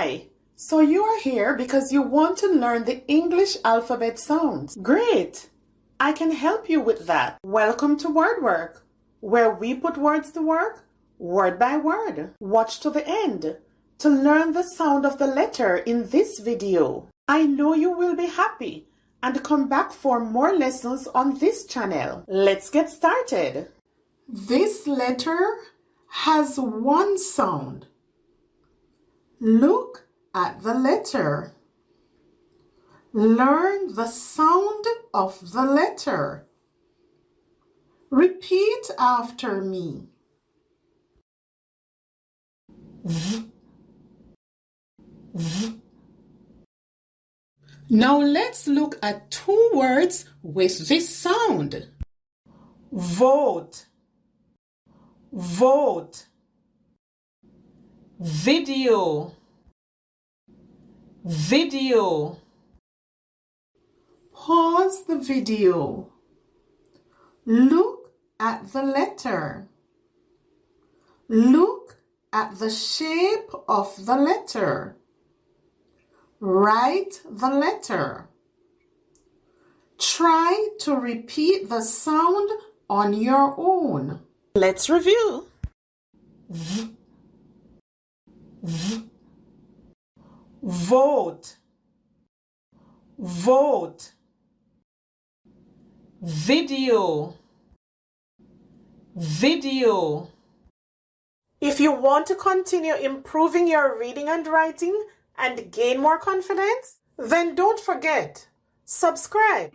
Hi! So you are here because you want to learn the English alphabet sounds. Great! I can help you with that. Welcome to WordWork, where we put words to work, word by word. Watch to the end to learn the sound of the letter in this video. I know you will be happy and come back for more lessons on this channel. Let's get started. This letter has one sound. Look at the letter. Learn the sound of the letter. Repeat after me. V. V. Now let's look at two words with this sound. Vote. Vote. Video. Video. Pause the video. Look at the letter. Look at the shape of the letter. Write the letter. Try to repeat the sound on your own. Let's review. V. V. Vote. Vote. Video. Video. If you want to continue improving your reading and writing and gain more confidence, then don't forget, subscribe.